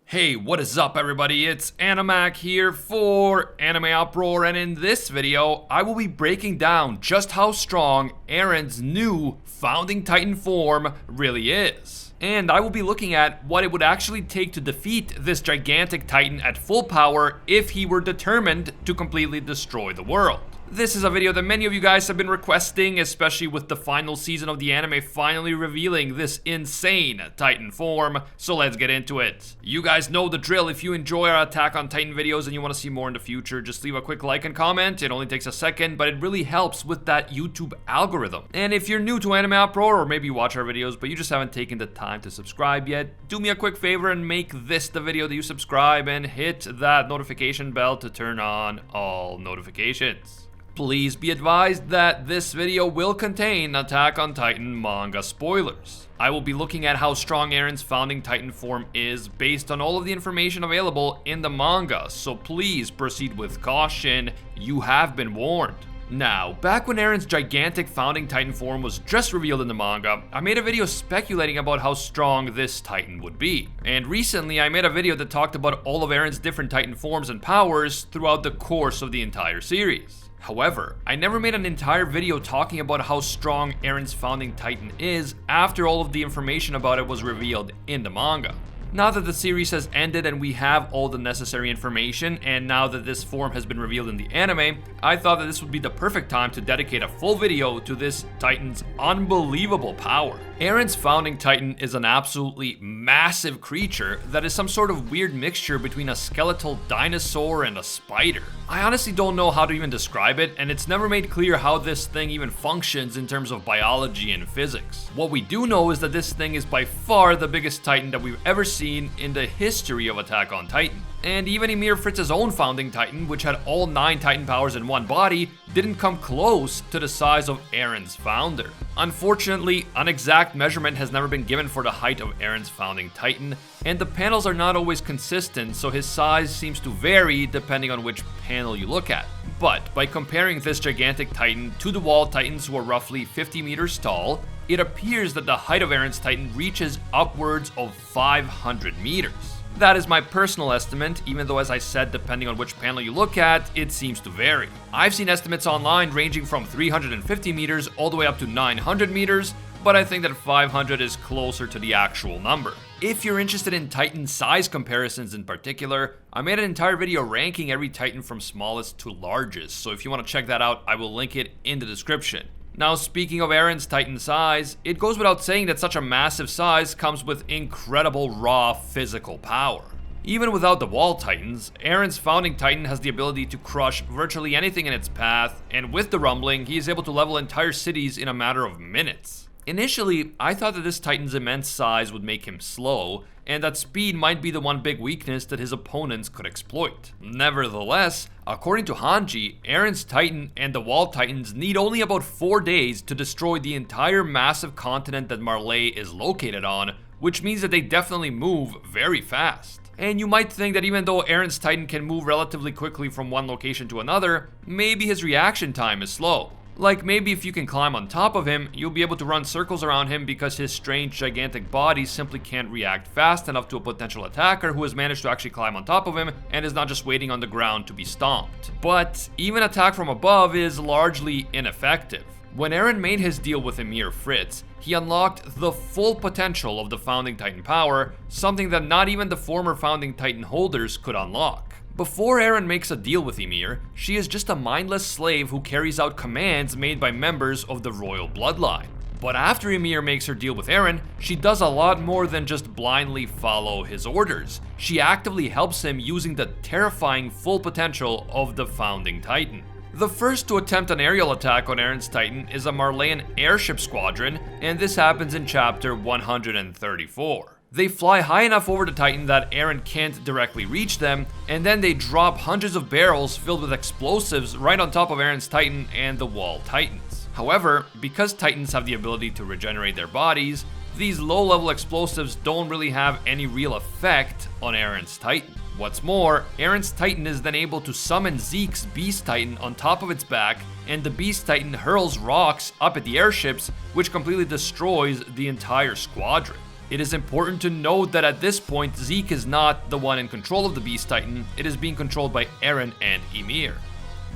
Hey, what is up everybody? It's Animac here for AnimeUproar, and in this video, I will be breaking down just how strong Eren's new Founding Titan form really is. And I will be looking at what it would actually take to defeat this gigantic Titan at full power if he were determined to completely destroy the world. This is a video that many of you guys have been requesting, especially with the final season of the anime finally revealing this insane Titan form, so let's get into it. You guys know the drill. If you enjoy our Attack on Titan videos and you want to see more in the future, just leave a quick like and comment. It only takes a second, but it really helps with that YouTube algorithm. And if you're new to AnimeUproar, or maybe you watch our videos but you just haven't taken the time to subscribe yet, do me a quick favor and make this the video that you subscribe and hit that notification bell to turn on all notifications. Please be advised that this video will contain Attack on Titan manga spoilers. I will be looking at how strong Eren's Founding Titan form is based on all of the information available in the manga, so please proceed with caution. You have been warned. Now, back when Eren's gigantic Founding Titan form was just revealed in the manga, I made a video speculating about how strong this Titan would be. And recently, I made a video that talked about all of Eren's different Titan forms and powers throughout the course of the entire series. However, I never made an entire video talking about how strong Eren's Founding Titan is after all of the information about it was revealed in the manga. Now that the series has ended and we have all the necessary information, and now that this form has been revealed in the anime, I thought that this would be the perfect time to dedicate a full video to this Titan's unbelievable power. Eren's Founding Titan is an absolutely massive creature that is some sort of weird mixture between a skeletal dinosaur and a spider. I honestly don't know how to even describe it, and it's never made clear how this thing even functions in terms of biology and physics. What we do know is that this thing is by far the biggest Titan that we've ever seen in the history of Attack on Titan. And even Ymir Fritz's own Founding Titan, which had all 9 Titan powers in one body, didn't come close to the size of Eren's founder. Unfortunately, an exact measurement has never been given for the height of Eren's Founding Titan, and the panels are not always consistent, so his size seems to vary depending on which panel you look at. But by comparing this gigantic Titan to the wall Titans, who are roughly 50 meters tall, it appears that the height of Eren's Titan reaches upwards of 500 meters. That is my personal estimate, even though, as I said, depending on which panel you look at, it seems to vary. I've seen estimates online ranging from 350 meters all the way up to 900 meters, but I think that 500 is closer to the actual number. If you're interested in Titan size comparisons in particular, I made an entire video ranking every Titan from smallest to largest, so if you want to check that out, I will link it in the description. Now, speaking of Eren's Titan size, it goes without saying that such a massive size comes with incredible raw physical power. Even without the wall Titans, Eren's Founding Titan has the ability to crush virtually anything in its path, and with the rumbling, he is able to level entire cities in a matter of minutes. Initially, I thought that this Titan's immense size would make him slow, and that speed might be the one big weakness that his opponents could exploit. Nevertheless, according to Hanji, Eren's Titan and the Wall Titans need only about 4 days to destroy the entire massive continent that Marley is located on, which means that they definitely move very fast. And you might think that even though Eren's Titan can move relatively quickly from one location to another, maybe his reaction time is slow. Like maybe if you can climb on top of him, you'll be able to run circles around him because his strange gigantic body simply can't react fast enough to a potential attacker who has managed to actually climb on top of him and is not just waiting on the ground to be stomped. But even attack from above is largely ineffective. When Eren made his deal with Ymir Fritz, he unlocked the full potential of the Founding Titan power, something that not even the former Founding Titan holders could unlock. Before Eren makes a deal with Ymir, she is just a mindless slave who carries out commands made by members of the royal bloodline. But after Ymir makes her deal with Eren, she does a lot more than just blindly follow his orders. She actively helps him using the terrifying full potential of the Founding Titan. The first to attempt an aerial attack on Eren's Titan is a Marleyan airship squadron, and this happens in chapter 134. They fly high enough over the Titan that Eren can't directly reach them, and then they drop hundreds of barrels filled with explosives right on top of Eren's Titan and the Wall Titans. However, because Titans have the ability to regenerate their bodies, these low-level explosives don't really have any real effect on Eren's Titan. What's more, Eren's Titan is then able to summon Zeke's Beast Titan on top of its back, and the Beast Titan hurls rocks up at the airships, which completely destroys the entire squadron. It is important to note that at this point, Zeke is not the one in control of the Beast Titan, it is being controlled by Eren and Ymir.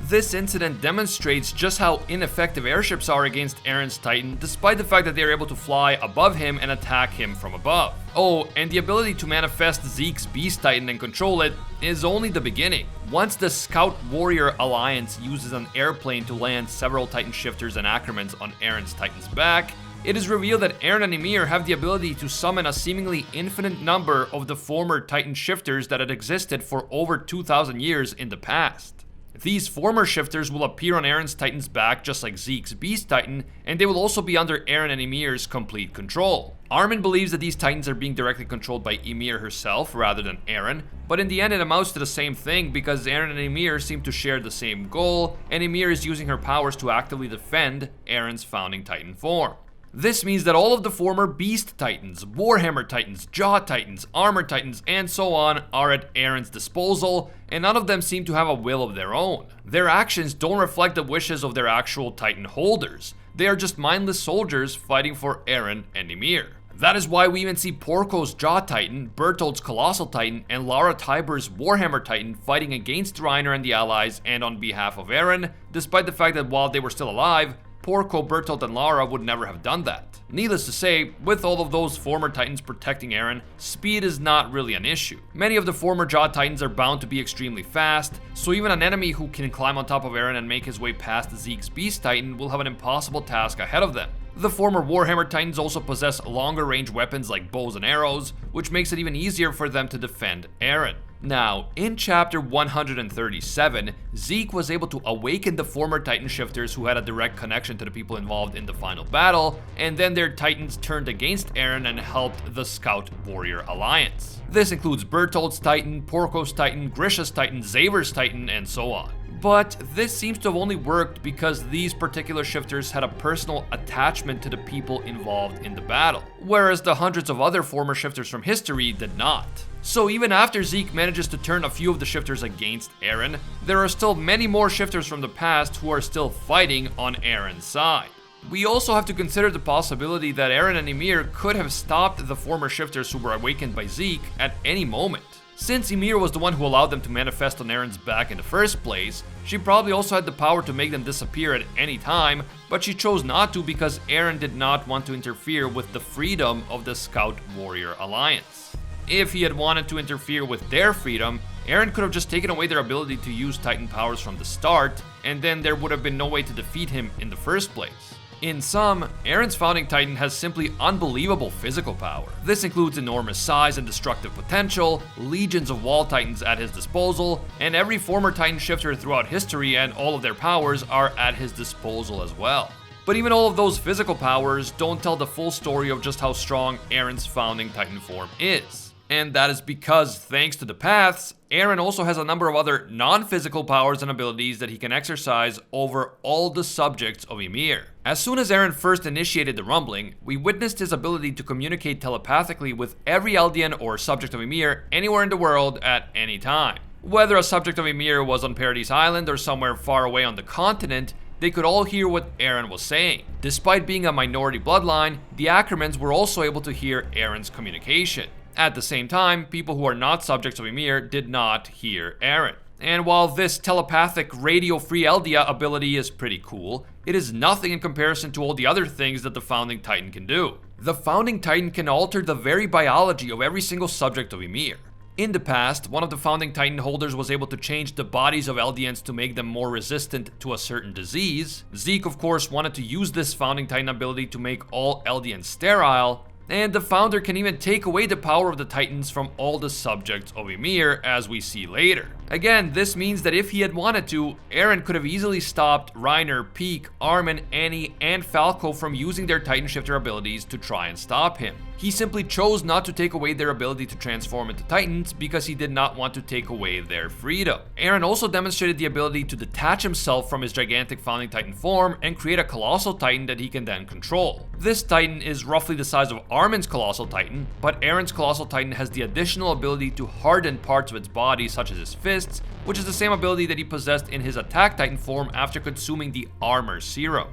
This incident demonstrates just how ineffective airships are against Eren's Titan, despite the fact that they are able to fly above him and attack him from above. Oh, and the ability to manifest Zeke's Beast Titan and control it is only the beginning. Once the Scout Warrior Alliance uses an airplane to land several Titan shifters and Ackermans on Eren's Titan's back, it is revealed that Eren and Ymir have the ability to summon a seemingly infinite number of the former Titan shifters that had existed for over 2,000 years in the past. These former shifters will appear on Eren's Titan's back just like Zeke's Beast Titan, and they will also be under Eren and Ymir's complete control. Armin believes that these Titans are being directly controlled by Ymir herself rather than Eren, but in the end it amounts to the same thing because Eren and Ymir seem to share the same goal, and Ymir is using her powers to actively defend Eren's founding Titan form. This means that all of the former Beast Titans, Warhammer Titans, Jaw Titans, Armor Titans, and so on are at Eren's disposal, and none of them seem to have a will of their own. Their actions don't reflect the wishes of their actual Titan holders. They are just mindless soldiers fighting for Eren and Ymir. That is why we even see Porco's Jaw Titan, Berthold's Colossal Titan, and Lara Tiber's Warhammer Titan fighting against Reiner and the allies and on behalf of Eren, despite the fact that while they were still alive, Porco, Berthold, and Lara would never have done that. Needless to say, with all of those former Titans protecting Eren, speed is not really an issue. Many of the former Jaw Titans are bound to be extremely fast, so even an enemy who can climb on top of Eren and make his way past Zeke's Beast Titan will have an impossible task ahead of them. The former Warhammer Titans also possess longer range weapons like bows and arrows, which makes it even easier for them to defend Eren. Now, in chapter 137, Zeke was able to awaken the former Titan shifters who had a direct connection to the people involved in the final battle, and then their Titans turned against Eren and helped the Scout Warrior Alliance. This includes Berthold's Titan, Porco's Titan, Grisha's Titan, Xaver's Titan, and so on. But this seems to have only worked because these particular shifters had a personal attachment to the people involved in the battle, whereas the hundreds of other former shifters from history did not. So even after Zeke manages to turn a few of the shifters against Eren, there are still many more shifters from the past who are still fighting on Eren's side. We also have to consider the possibility that Eren and Ymir could have stopped the former shifters who were awakened by Zeke at any moment. Since Ymir was the one who allowed them to manifest on Eren's back in the first place, she probably also had the power to make them disappear at any time, but she chose not to because Eren did not want to interfere with the freedom of the Scout Warrior Alliance. If he had wanted to interfere with their freedom, Eren could have just taken away their ability to use Titan powers from the start, and then there would have been no way to defeat him in the first place. In sum, Eren's founding Titan has simply unbelievable physical power. This includes enormous size and destructive potential, legions of wall Titans at his disposal, and every former Titan shifter throughout history and all of their powers are at his disposal as well. But even all of those physical powers don't tell the full story of just how strong Eren's founding Titan form is. And that is because, thanks to the paths, Eren also has a number of other non-physical powers and abilities that he can exercise over all the subjects of Ymir. As soon as Eren first initiated the rumbling, we witnessed his ability to communicate telepathically with every Eldian or subject of Ymir anywhere in the world at any time. Whether a subject of Ymir was on Paradise Island or somewhere far away on the continent, they could all hear what Eren was saying. Despite being a minority bloodline, the Ackermans were also able to hear Eren's communication. At the same time, people who are not subjects of Ymir did not hear Eren. And while this telepathic radio-free Eldia ability is pretty cool, it is nothing in comparison to all the other things that the Founding Titan can do. The Founding Titan can alter the very biology of every single subject of Ymir. In the past, one of the Founding Titan holders was able to change the bodies of Eldians to make them more resistant to a certain disease. Zeke, of course, wanted to use this Founding Titan ability to make all Eldians sterile, and the founder can even take away the power of the Titans from all the subjects of Ymir, as we see later. Again, this means that if he had wanted to, Eren could have easily stopped Reiner, Peak, Armin, Annie, and Falco from using their Titan Shifter abilities to try and stop him. He simply chose not to take away their ability to transform into Titans because he did not want to take away their freedom. Eren also demonstrated the ability to detach himself from his gigantic Founding Titan form and create a Colossal Titan that he can then control. This Titan is roughly the size of Armin's Colossal Titan, but Eren's Colossal Titan has the additional ability to harden parts of its body, such as his fists, which is the same ability that he possessed in his Attack Titan form after consuming the Armor Serum.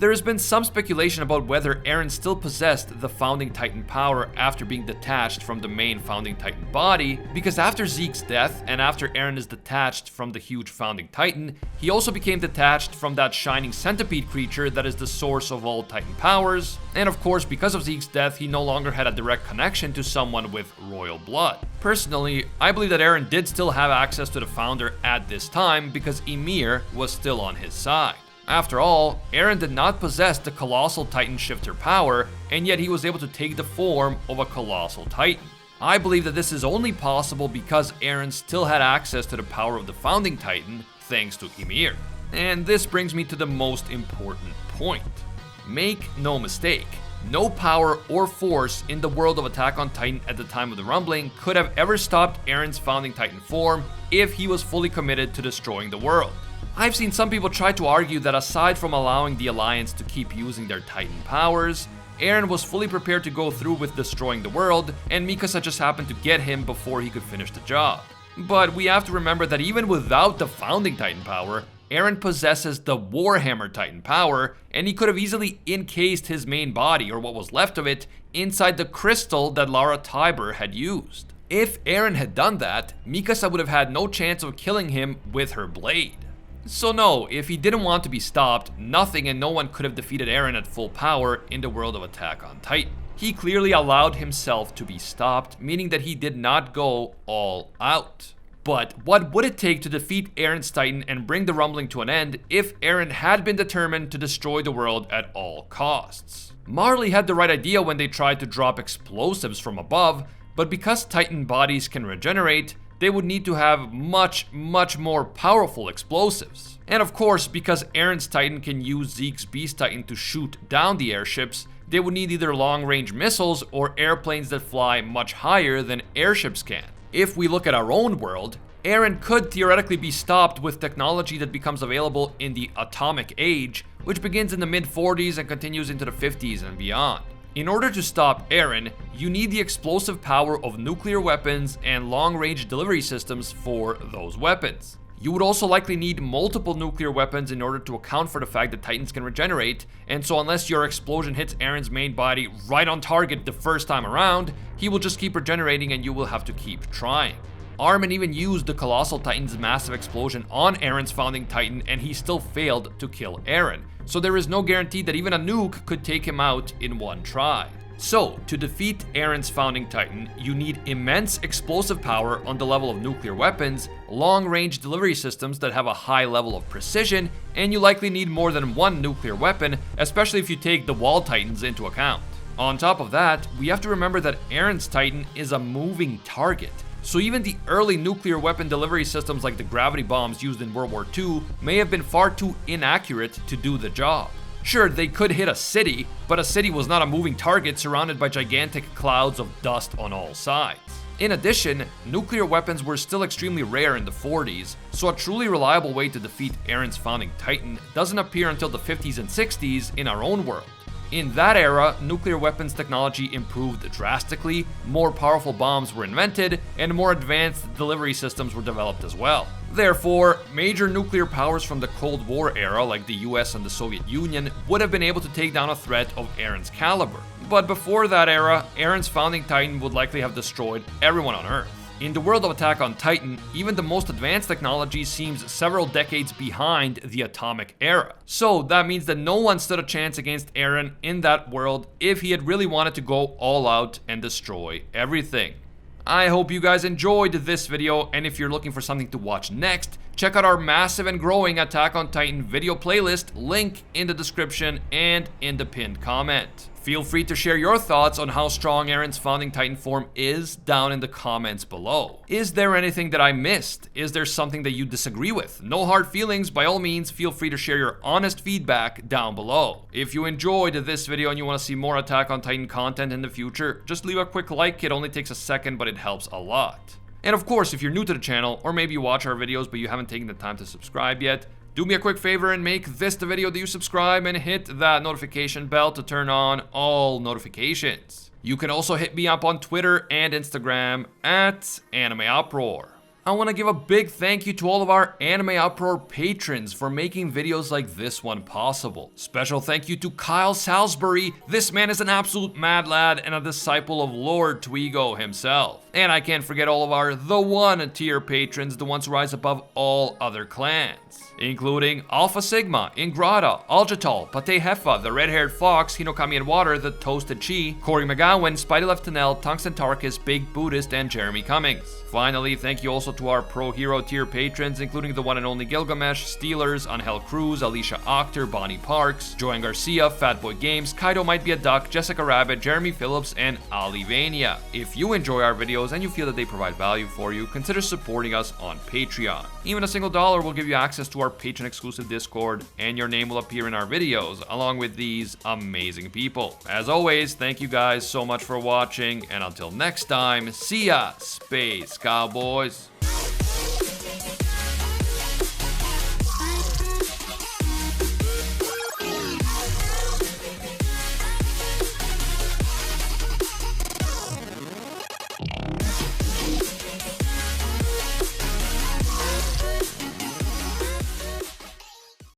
There has been some speculation about whether Eren still possessed the Founding Titan power after being detached from the main Founding Titan body, because after Zeke's death and after Eren is detached from the huge Founding Titan, he also became detached from that shining centipede creature that is the source of all Titan powers, and of course because of Zeke's death he no longer had a direct connection to someone with royal blood. Personally, I believe that Eren did still have access to the Founder at this time because Ymir was still on his side. After all, Eren did not possess the colossal Titan shifter power, and yet he was able to take the form of a colossal Titan. I believe that this is only possible because Eren still had access to the power of the Founding Titan thanks to Ymir. And this brings me to the most important point. Make no mistake, no power or force in the world of Attack on Titan at the time of the rumbling could have ever stopped Eren's Founding Titan form if he was fully committed to destroying the world. I've seen some people try to argue that aside from allowing the Alliance to keep using their Titan powers, Eren was fully prepared to go through with destroying the world, and Mikasa just happened to get him before he could finish the job. But we have to remember that even without the Founding Titan power, Eren possesses the Warhammer Titan power, and he could have easily encased his main body, or what was left of it, inside the crystal that Lara Tiber had used. If Eren had done that, Mikasa would have had no chance of killing him with her blade. So no, if he didn't want to be stopped, nothing and no one could have defeated Eren at full power in the world of Attack on Titan. He clearly allowed himself to be stopped, meaning that he did not go all out. But what would it take to defeat Eren's Titan and bring the rumbling to an end if Eren had been determined to destroy the world at all costs? Marley had the right idea when they tried to drop explosives from above, but because Titan bodies can regenerate, they would need to have much more powerful explosives. And of course, because Eren's Titan can use Zeke's Beast Titan to shoot down the airships, they would need either long-range missiles or airplanes that fly much higher than airships can. If we look at our own world, Eren could theoretically be stopped with technology that becomes available in the Atomic Age, which begins in the mid-40s and continues into the 50s and beyond. In order to stop Eren, you need the explosive power of nuclear weapons and long-range delivery systems for those weapons. You would also likely need multiple nuclear weapons in order to account for the fact that Titans can regenerate, and so unless your explosion hits Eren's main body right on target the first time around, he will just keep regenerating and you will have to keep trying. Armin even used the Colossal Titan's massive explosion on Eren's Founding Titan and he still failed to kill Eren. So there is no guarantee that even a nuke could take him out in one try. So, to defeat Eren's Founding Titan, you need immense explosive power on the level of nuclear weapons, long-range delivery systems that have a high level of precision, and you likely need more than one nuclear weapon, especially if you take the Wall Titans into account. On top of that, we have to remember that Eren's Titan is a moving target. So even the early nuclear weapon delivery systems like the gravity bombs used in World War II may have been far too inaccurate to do the job. Sure, they could hit a city, but a city was not a moving target surrounded by gigantic clouds of dust on all sides. In addition, nuclear weapons were still extremely rare in the 40s, so a truly reliable way to defeat Eren's Founding Titan doesn't appear until the 50s and 60s in our own world. In that era, nuclear weapons technology improved drastically, more powerful bombs were invented, and more advanced delivery systems were developed as well. Therefore, major nuclear powers from the Cold War era, like the US and the Soviet Union, would have been able to take down a threat of Eren's caliber. But before that era, Eren's Founding Titan would likely have destroyed everyone on Earth. In the world of Attack on Titan, even the most advanced technology seems several decades behind the atomic era. So that means that no one stood a chance against Eren in that world if he had really wanted to go all out and destroy everything. I hope you guys enjoyed this video, and if you're looking for something to watch next, check out our massive and growing Attack on Titan video playlist, link in the description and in the pinned comment. Feel free to share your thoughts on how strong Eren's Founding Titan form is down in the comments below. Is there anything that I missed? Is there something that you disagree with? No hard feelings, by all means, feel free to share your honest feedback down below. If you enjoyed this video and you want to see more Attack on Titan content in the future, just leave a quick like. It only takes a second, but it helps a lot. And of course, if you're new to the channel, or maybe you watch our videos but you haven't taken the time to subscribe yet, do me a quick favor and make this the video that you subscribe and hit that notification bell to turn on all notifications. You can also hit me up on Twitter and Instagram at AnimeUproar. I want to give a big thank you to all of our AnimeUproar patrons for making videos like this one possible. Special thank you to Kyle Salisbury. This man is an absolute mad lad and a disciple of Lord Twigo himself. And I can't forget all of our The One tier patrons, the ones who rise above all other clans, including Alpha Sigma, Ingrata, Aljatal, Pate Hefa, the Red-Haired Fox, Hinokami and Water, the Toasted Chi, Corey McGowan, Spidey Leftanel, Tungsten Tarkus, Big Buddhist, and Jeremy Cummings. Finally, thank you also to our Pro Hero tier patrons, including the one and only Gilgamesh, Steelers, Angel Cruz, Alicia Octor, Bonnie Parks, Joanne Garcia, Fatboy Games, Kaido Might Be a Duck, Jessica Rabbit, Jeremy Phillips, and Olivania. If you enjoy our videos and you feel that they provide value for you, consider supporting us on Patreon. Even a single dollar will give you access to our patron exclusive Discord, and your name will appear in our videos, along with these amazing people. As always, thank you guys so much for watching, and until next time, see ya, Space Cowboys.